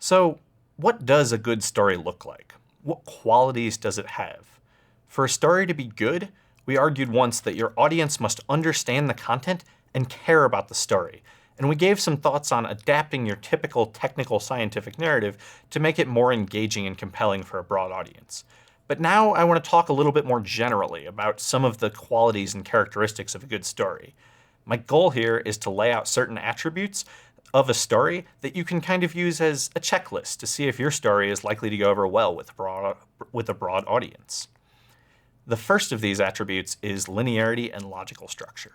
So, what does a good story look like? What qualities does it have? For a story to be good, we argued once that your audience must understand the content and care about the story. And we gave some thoughts on adapting your typical technical scientific narrative to make it more engaging and compelling for a broad audience. But now I want to talk a little bit more generally about some of the qualities and characteristics of a good story. My goal here is to lay out certain attributes of a story that you can kind of use as a checklist to see if your story is likely to go over well with a broad audience. The first of these attributes is linearity and logical structure.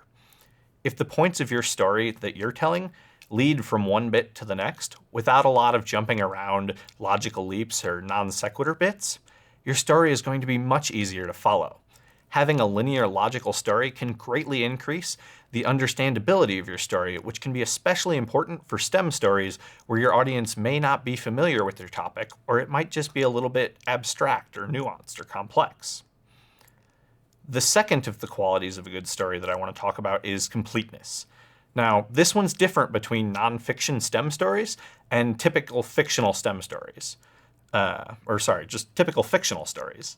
If the points of your story that you're telling lead from one bit to the next without a lot of jumping around, logical leaps, or non sequitur bits, your story is going to be much easier to follow. Having a linear logical story can greatly increase the understandability of your story, which can be especially important for STEM stories where your audience may not be familiar with your topic, or it might just be a little bit abstract or nuanced or complex. The second of the qualities of a good story that I want to talk about is completeness. Now, this one's different between nonfiction STEM stories and typical fictional STEM stories. Just typical fictional stories.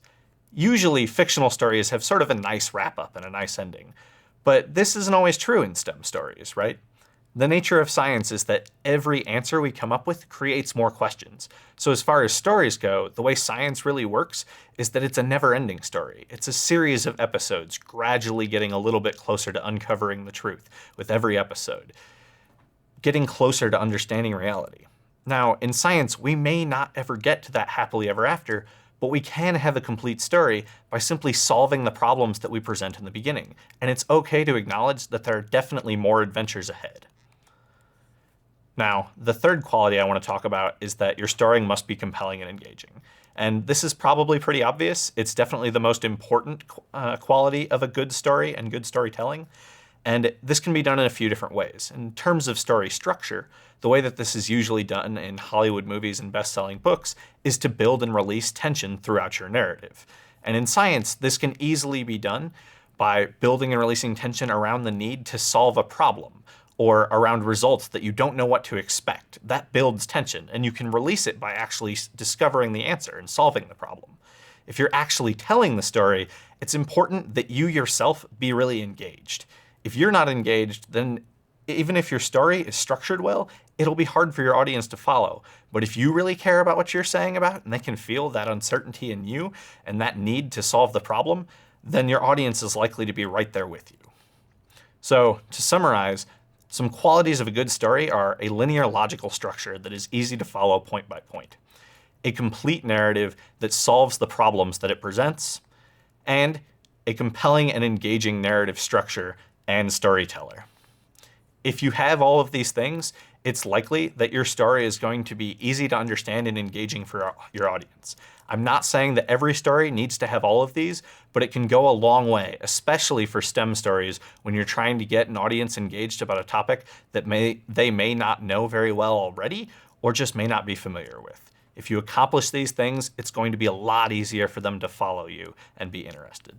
Usually, fictional stories have sort of a nice wrap-up and a nice ending. But this isn't always true in STEM stories, right? The nature of science is that every answer we come up with creates more questions. So as far as stories go, the way science really works is that it's a never-ending story. It's a series of episodes, gradually getting a little bit closer to uncovering the truth with every episode, getting closer to understanding reality. Now, in science, we may not ever get to that happily ever after, but we can have a complete story by simply solving the problems that we present in the beginning. And it's okay to acknowledge that there are definitely more adventures ahead. Now, the third quality I want to talk about is that your story must be compelling and engaging. And this is probably pretty obvious. It's definitely the most important quality of a good story and good storytelling. And this can be done in a few different ways. In terms of story structure, the way that this is usually done in Hollywood movies and best-selling books is to build and release tension throughout your narrative. And in science, this can easily be done by building and releasing tension around the need to solve a problem or around results that you don't know what to expect. That builds tension, and you can release it by actually discovering the answer and solving the problem. If you're actually telling the story, it's important that you yourself be really engaged. If you're not engaged, then even if your story is structured well, it'll be hard for your audience to follow. But if you really care about what you're saying about, and they can feel that uncertainty in you and that need to solve the problem, then your audience is likely to be right there with you. So to summarize, some qualities of a good story are a linear logical structure that is easy to follow point by point, a complete narrative that solves the problems that it presents, and a compelling and engaging narrative structure and storyteller. If you have all of these things, it's likely that your story is going to be easy to understand and engaging for your audience. I'm not saying that every story needs to have all of these, but it can go a long way, especially for STEM stories when you're trying to get an audience engaged about a topic that they may not know very well already or just may not be familiar with. If you accomplish these things, it's going to be a lot easier for them to follow you and be interested.